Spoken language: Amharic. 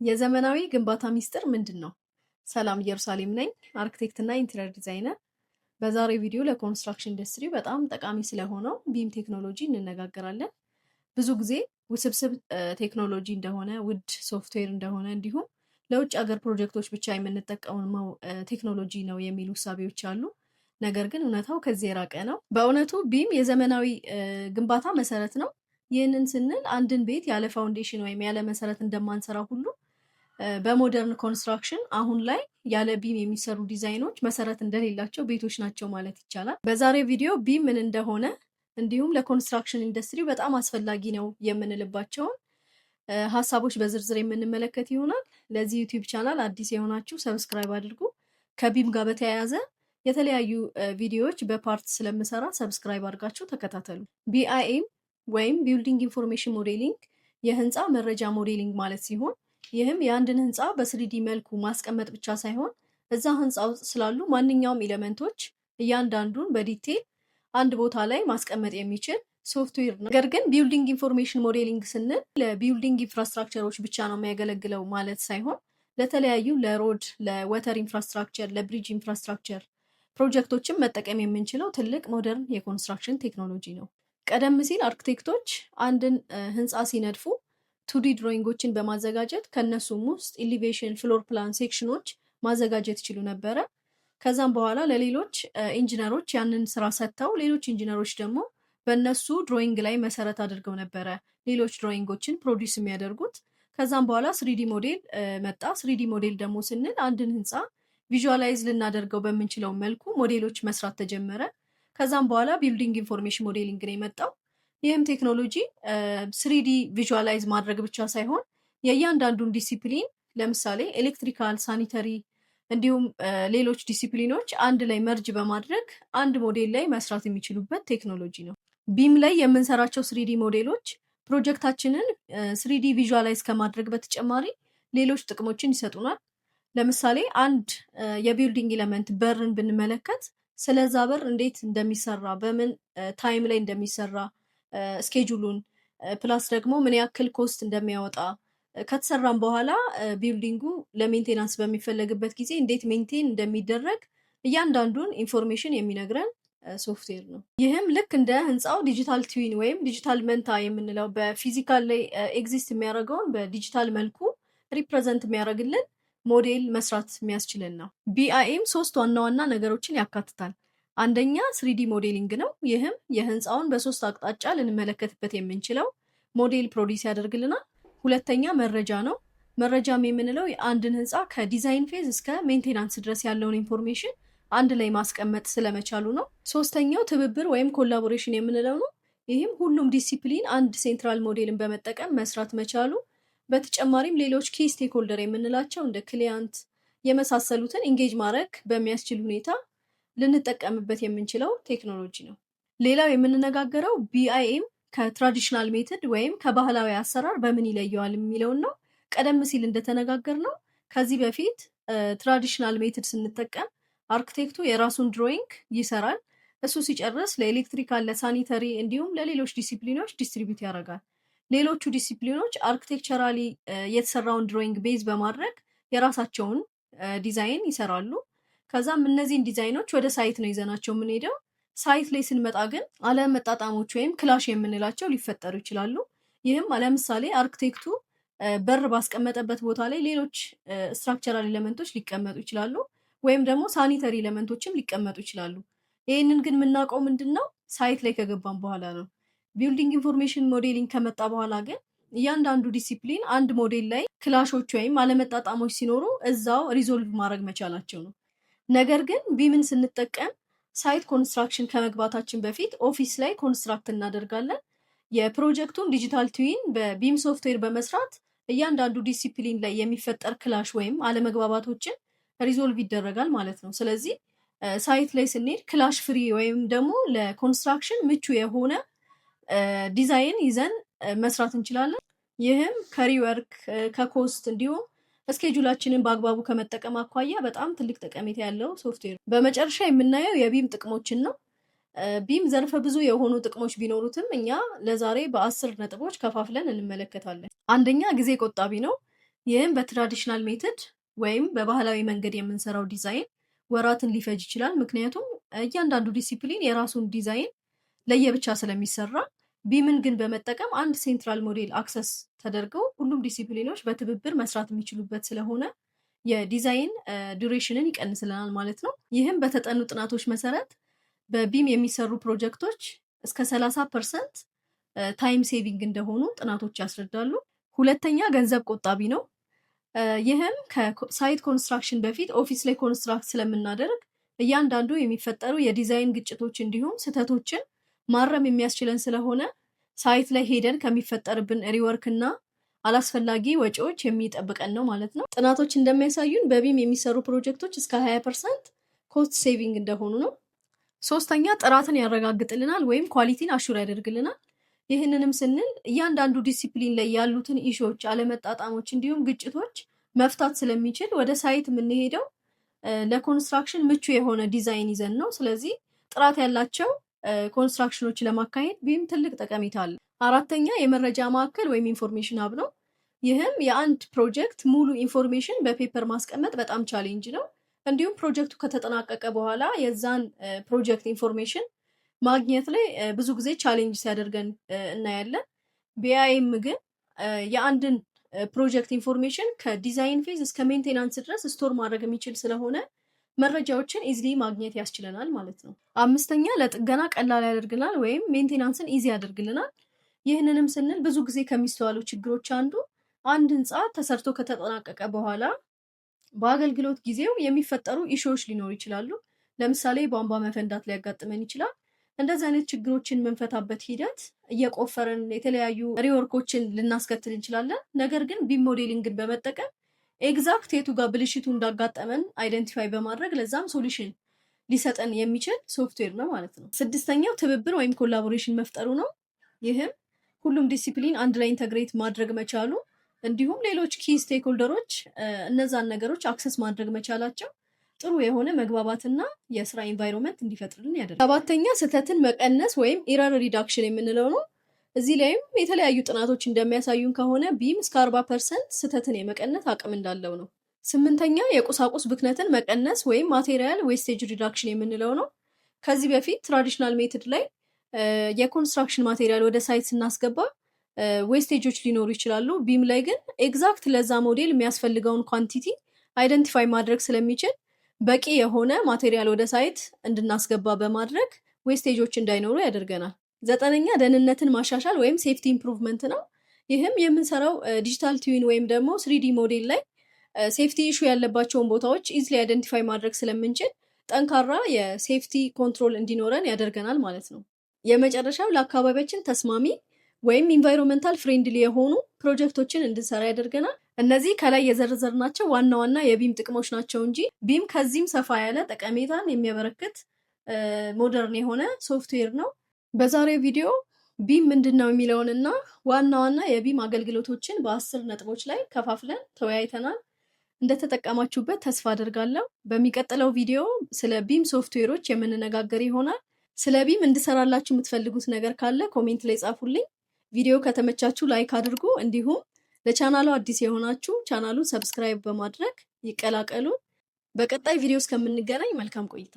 የዘመናዊ ግንባታ ሚስጥር ምንድነው? ሰላም ኢየሩሳሌም ነኝ፣ አርክቴክት እና ኢንተሪየር ዲዛይነር። በዛሬው ቪዲዮ ለኮንስትራክሽን ኢንዱስትሪ በጣም ጠቃሚ ስለሆነው ቢም ቴክኖሎጂ እንነጋገራለን። ብዙ ጊዜ ውስብስብ ቴክኖሎጂ እንደሆነ፣ ውድ ሶፍትዌር እንደሆነ እንዲሁም ለውጭ ሀገር ፕሮጀክቶች ብቻ የምንጠቀመው ቴክኖሎጂ ነው የሚሉ እሳቤዎች አሉ። ነገር ግን እውነታው ከዚህ የራቀ ነው። በእውነቱ ቢም የዘመናዊ ግንባታ መሰረት ነው። ይህንን ስንል አንድን ቤት ያለ ፋውንዴሽን ወይም ያለ መሰረት እንደማንሰራ ሁሉ በሞደርን ኮንስትራክሽን አሁን ላይ ያለ ቢም የሚሰሩ ዲዛይኖች መሰረት እንደሌላቸው ቤቶች ናቸው ማለት ይቻላል። በዛሬ ቪዲዮ ቢም ምን እንደሆነ እንዲሁም ለኮንስትራክሽን ኢንዱስትሪ በጣም አስፈላጊ ነው የምንልባቸውን ሀሳቦች በዝርዝር የምንመለከት ይሆናል። ለዚህ ዩቲዩብ ቻናል አዲስ የሆናችሁ ሰብስክራይብ አድርጉ። ከቢም ጋር በተያያዘ የተለያዩ ቪዲዮዎች በፓርት ስለምሰራ ሰብስክራይብ አድርጋችሁ ተከታተሉ። ቢአይኤም ወይም ቢልዲንግ ኢንፎርሜሽን ሞዴሊንግ የህንፃ መረጃ ሞዴሊንግ ማለት ሲሆን ይህም የአንድን ህንፃ በስሪዲ መልኩ ማስቀመጥ ብቻ ሳይሆን እዛ ህንፃ ውስጥ ስላሉ ማንኛውም ኤሌመንቶች እያንዳንዱን በዲቴል አንድ ቦታ ላይ ማስቀመጥ የሚችል ሶፍትዌር ነው። ነገር ግን ቢልዲንግ ኢንፎርሜሽን ሞዴሊንግ ስንል ለቢልዲንግ ኢንፍራስትራክቸሮች ብቻ ነው የሚያገለግለው ማለት ሳይሆን ለተለያዩ ለሮድ፣ ለወተር ኢንፍራስትራክቸር፣ ለብሪጅ ኢንፍራስትራክቸር ፕሮጀክቶችን መጠቀም የምንችለው ትልቅ ሞደርን የኮንስትራክሽን ቴክኖሎጂ ነው። ቀደም ሲል አርክቴክቶች አንድን ህንፃ ሲነድፉ ቱዲ ድሮይንጎችን በማዘጋጀት ከነሱም ውስጥ ኢሊቬሽን፣ ፍሎር ፕላን፣ ሴክሽኖች ማዘጋጀት ይችሉ ነበረ። ከዛም በኋላ ለሌሎች ኢንጂነሮች ያንን ስራ ሰጥተው ሌሎች ኢንጂነሮች ደግሞ በእነሱ ድሮይንግ ላይ መሰረት አድርገው ነበረ ሌሎች ድሮይንጎችን ፕሮዲስ የሚያደርጉት። ከዛም በኋላ ስሪዲ ሞዴል መጣ። ስሪዲ ሞዴል ደግሞ ስንል አንድን ህንፃ ቪዥዋላይዝ ልናደርገው በምንችለው መልኩ ሞዴሎች መስራት ተጀመረ። ከዛም በኋላ ቢልዲንግ ኢንፎርሜሽን ሞዴሊንግ ነው የመጣው። ይህም ቴክኖሎጂ ስሪዲ ቪዥዋላይዝ ማድረግ ብቻ ሳይሆን የእያንዳንዱን ዲሲፕሊን ለምሳሌ ኤሌክትሪካል፣ ሳኒተሪ እንዲሁም ሌሎች ዲሲፕሊኖች አንድ ላይ መርጅ በማድረግ አንድ ሞዴል ላይ መስራት የሚችሉበት ቴክኖሎጂ ነው። ቢም ላይ የምንሰራቸው ስሪዲ ሞዴሎች ፕሮጀክታችንን ስሪዲ ቪዥዋላይዝ ከማድረግ በተጨማሪ ሌሎች ጥቅሞችን ይሰጡናል። ለምሳሌ አንድ የቢልዲንግ ኤለመንት በርን ብንመለከት ስለዛ በር እንዴት እንደሚሰራ፣ በምን ታይም ላይ እንደሚሰራ ስኬጁሉን ፕላስ ደግሞ ምን ያክል ኮስት እንደሚያወጣ ከተሰራም በኋላ ቢልዲንጉ ለሜንቴናንስ በሚፈለግበት ጊዜ እንዴት ሜንቴን እንደሚደረግ እያንዳንዱን ኢንፎርሜሽን የሚነግረን ሶፍትዌር ነው። ይህም ልክ እንደ ህንፃው ዲጂታል ትዊን ወይም ዲጂታል መንታ የምንለው በፊዚካል ላይ ኤግዚስት የሚያደርገውን በዲጂታል መልኩ ሪፕሬዘንት የሚያደርግልን ሞዴል መስራት የሚያስችልን ነው። ቢአይኤም 3 ዋና ዋና ነገሮችን ያካትታል። አንደኛ ስሪዲ ሞዴሊንግ ነው። ይህም የህንፃውን በ3 አቅጣጫ ልንመለከትበት የምንችለው ሞዴል ፕሮዲስ ያደርግልናል። ሁለተኛ መረጃ ነው። መረጃም የምንለው የአንድን ህንፃ ከዲዛይን ፌዝ እስከ ሜንቴናንስ ድረስ ያለውን ኢንፎርሜሽን አንድ ላይ ማስቀመጥ ስለመቻሉ ነው። ሶስተኛው ትብብር ወይም ኮላቦሬሽን የምንለው ነው። ይህም ሁሉም ዲሲፕሊን አንድ ሴንትራል ሞዴልን በመጠቀም መስራት መቻሉ፣ በተጨማሪም ሌሎች ኪ ስቴክሆልደር የምንላቸው እንደ ክሊያንት የመሳሰሉትን ኢንጌጅ ማድረግ በሚያስችል ሁኔታ ልንጠቀምበት የምንችለው ቴክኖሎጂ ነው። ሌላው የምንነጋገረው ቢአይኤም ከትራዲሽናል ሜትድ ወይም ከባህላዊ አሰራር በምን ይለየዋል የሚለውን ነው። ቀደም ሲል እንደተነጋገር ነው ከዚህ በፊት ትራዲሽናል ሜትድ ስንጠቀም አርክቴክቱ የራሱን ድሮይንግ ይሰራል። እሱ ሲጨርስ ለኤሌክትሪካል፣ ለሳኒተሪ እንዲሁም ለሌሎች ዲሲፕሊኖች ዲስትሪቢዩት ያደርጋል። ሌሎቹ ዲሲፕሊኖች አርክቴክቸራሊ የተሰራውን ድሮይንግ ቤዝ በማድረግ የራሳቸውን ዲዛይን ይሰራሉ። ከዛም እነዚህን ዲዛይኖች ወደ ሳይት ነው ይዘናቸው የምንሄደው። ሳይት ላይ ስንመጣ ግን አለመጣጣሞች ወይም ክላሽ የምንላቸው ሊፈጠሩ ይችላሉ። ይህም ለምሳሌ አርክቴክቱ በር ባስቀመጠበት ቦታ ላይ ሌሎች ስትራክቸራል ኤሌመንቶች ሊቀመጡ ይችላሉ፣ ወይም ደግሞ ሳኒተሪ ኤሌመንቶችም ሊቀመጡ ይችላሉ። ይህንን ግን የምናውቀው ምንድን ነው ሳይት ላይ ከገባን በኋላ ነው። ቢልዲንግ ኢንፎርሜሽን ሞዴሊንግ ከመጣ በኋላ ግን እያንዳንዱ ዲሲፕሊን አንድ ሞዴል ላይ ክላሾች ወይም አለመጣጣሞች ሲኖሩ እዛው ሪዞልቭ ማድረግ መቻላቸው ነው። ነገር ግን ቢምን ስንጠቀም ሳይት ኮንስትራክሽን ከመግባታችን በፊት ኦፊስ ላይ ኮንስትራክት እናደርጋለን። የፕሮጀክቱን ዲጂታል ትዊን በቢም ሶፍትዌር በመስራት እያንዳንዱ ዲሲፕሊን ላይ የሚፈጠር ክላሽ ወይም አለመግባባቶችን ሪዞልቭ ይደረጋል ማለት ነው። ስለዚህ ሳይት ላይ ስንሄድ ክላሽ ፍሪ ወይም ደግሞ ለኮንስትራክሽን ምቹ የሆነ ዲዛይን ይዘን መስራት እንችላለን። ይህም ከሪወርክ ከኮስት እንዲሁም እስኬጁላችንን በአግባቡ ከመጠቀም አኳያ በጣም ትልቅ ጠቀሜታ ያለው ሶፍትዌር። በመጨረሻ የምናየው የቢም ጥቅሞችን ነው። ቢም ዘርፈ ብዙ የሆኑ ጥቅሞች ቢኖሩትም እኛ ለዛሬ በ10 ነጥቦች ከፋፍለን እንመለከታለን። አንደኛ ጊዜ ቆጣቢ ነው። ይህም በትራዲሽናል ሜትድ ወይም በባህላዊ መንገድ የምንሰራው ዲዛይን ወራትን ሊፈጅ ይችላል። ምክንያቱም እያንዳንዱ ዲሲፕሊን የራሱን ዲዛይን ለየብቻ ስለሚሰራ፣ ቢምን ግን በመጠቀም አንድ ሴንትራል ሞዴል አክሰስ ተደርገው ሁሉም ዲሲፕሊኖች በትብብር መስራት የሚችሉበት ስለሆነ የዲዛይን ዱሬሽንን ይቀንስልናል ማለት ነው። ይህም በተጠኑ ጥናቶች መሰረት በቢም የሚሰሩ ፕሮጀክቶች እስከ 30% ታይም ሴቪንግ እንደሆኑ ጥናቶች ያስረዳሉ። ሁለተኛ ገንዘብ ቆጣቢ ነው። ይህም ከሳይት ኮንስትራክሽን በፊት ኦፊስ ላይ ኮንስትራክት ስለምናደርግ እያንዳንዱ የሚፈጠሩ የዲዛይን ግጭቶች እንዲሁም ስህተቶችን ማረም የሚያስችለን ስለሆነ ሳይት ላይ ሄደን ከሚፈጠርብን ሪወርክ እና አላስፈላጊ ወጪዎች የሚጠብቀን ነው ማለት ነው። ጥናቶች እንደሚያሳዩን በቢም የሚሰሩ ፕሮጀክቶች እስከ 20% ኮስት ሴቪንግ እንደሆኑ ነው። ሶስተኛ ጥራትን ያረጋግጥልናል ወይም ኳሊቲን አሹር ያደርግልናል። ይህንንም ስንል እያንዳንዱ ዲሲፕሊን ላይ ያሉትን ኢሹዎች፣ አለመጣጣሞች እንዲሁም ግጭቶች መፍታት ስለሚችል ወደ ሳይት የምንሄደው ለኮንስትራክሽን ምቹ የሆነ ዲዛይን ይዘን ነው። ስለዚህ ጥራት ያላቸው ኮንስትራክሽኖች ለማካሄድ ቢም ትልቅ ጠቀሜታ አለ። አራተኛ የመረጃ ማዕከል ወይም ኢንፎርሜሽን ሀብ ነው። ይህም የአንድ ፕሮጀክት ሙሉ ኢንፎርሜሽን በፔፐር ማስቀመጥ በጣም ቻሌንጅ ነው። እንዲሁም ፕሮጀክቱ ከተጠናቀቀ በኋላ የዛን ፕሮጀክት ኢንፎርሜሽን ማግኘት ላይ ብዙ ጊዜ ቻሌንጅ ሲያደርገን እናያለን። ቢአይኤም ግን የአንድን ፕሮጀክት ኢንፎርሜሽን ከዲዛይን ፌዝ እስከ ሜንቴናንስ ድረስ ስቶር ማድረግ የሚችል ስለሆነ መረጃዎችን ኢዝሊ ማግኘት ያስችለናል ማለት ነው። አምስተኛ ለጥገና ቀላል ያደርግናል ወይም ሜንቴናንስን ኢዚ ያደርግልናል። ይህንንም ስንል ብዙ ጊዜ ከሚስተዋሉ ችግሮች አንዱ አንድ ህንፃ ተሰርቶ ከተጠናቀቀ በኋላ በአገልግሎት ጊዜው የሚፈጠሩ ኢሹዎች ሊኖሩ ይችላሉ። ለምሳሌ ቧንቧ መፈንዳት ሊያጋጥመን ይችላል። እንደዚህ አይነት ችግሮችን የምንፈታበት ሂደት እየቆፈረን የተለያዩ ሪወርኮችን ልናስከትል እንችላለን። ነገር ግን ቢም ሞዴሊንግን በመጠቀም ኤግዛክት የቱ ጋር ብልሽቱ እንዳጋጠመን አይደንቲፋይ በማድረግ ለዛም ሶሉሽን ሊሰጠን የሚችል ሶፍትዌር ነው ማለት ነው። ስድስተኛው ትብብር ወይም ኮላቦሬሽን መፍጠሩ ነው። ይህም ሁሉም ዲሲፕሊን አንድ ላይ ኢንተግሬት ማድረግ መቻሉ እንዲሁም ሌሎች ኪ ስቴክሆልደሮች እነዛን ነገሮች አክሰስ ማድረግ መቻላቸው ጥሩ የሆነ መግባባትና የስራ ኢንቫይሮንመንት እንዲፈጥርልን ያደርጋል። ሰባተኛ ስህተትን መቀነስ ወይም ኢረር ሪዳክሽን የምንለው ነው። እዚህ ላይም የተለያዩ ጥናቶች እንደሚያሳዩን ከሆነ ቢም እስከ 40% ስህተትን የመቀነስ አቅም እንዳለው ነው። ስምንተኛ የቁሳቁስ ብክነትን መቀነስ ወይም ማቴሪያል ዌስቴጅ ሪዳክሽን የምንለው ነው። ከዚህ በፊት ትራዲሽናል ሜትድ ላይ የኮንስትራክሽን ማቴሪያል ወደ ሳይት ስናስገባ ዌስቴጆች ሊኖሩ ይችላሉ። ቢም ላይ ግን ኤግዛክት ለዛ ሞዴል የሚያስፈልገውን ኳንቲቲ አይደንቲፋይ ማድረግ ስለሚችል በቂ የሆነ ማቴሪያል ወደ ሳይት እንድናስገባ በማድረግ ዌስቴጆች እንዳይኖሩ ያደርገናል። ዘጠነኛ ደህንነትን ማሻሻል ወይም ሴፍቲ ኢምፕሩቭመንት ነው። ይህም የምንሰራው ዲጂታል ትዊን ወይም ደግሞ 3D ሞዴል ላይ ሴፍቲ ኢሹ ያለባቸውን ቦታዎች ኢዝሊ አይደንቲፋይ ማድረግ ስለምንችል ጠንካራ የሴፍቲ ኮንትሮል እንዲኖረን ያደርገናል ማለት ነው። የመጨረሻው ለአካባቢያችን ተስማሚ ወይም ኢንቫይሮንመንታል ፍሬንድሊ የሆኑ ፕሮጀክቶችን እንድንሰራ ያደርገናል። እነዚህ ከላይ የዘረዘርናቸው ዋና ዋና የቢም ጥቅሞች ናቸው እንጂ ቢም ከዚህም ሰፋ ያለ ጠቀሜታን የሚያበረክት ሞደርን የሆነ ሶፍትዌር ነው። በዛሬው ቪዲዮ ቢም ምንድን ነው የሚለውንና ዋና ዋና የቢም አገልግሎቶችን በ10 ነጥቦች ላይ ከፋፍለን ተወያይተናል። እንደተጠቀማችሁበት ተስፋ አደርጋለሁ። በሚቀጥለው ቪዲዮ ስለ ቢም ሶፍትዌሮች የምንነጋገር ይሆናል። ስለ ቢም እንድሰራላችሁ የምትፈልጉት ነገር ካለ ኮሜንት ላይ ጻፉልኝ። ቪዲዮ ከተመቻችሁ ላይክ አድርጉ። እንዲሁም ለቻናሉ አዲስ የሆናችሁ ቻናሉን ሰብስክራይብ በማድረግ ይቀላቀሉ። በቀጣይ ቪዲዮ እስከምንገናኝ መልካም ቆይታ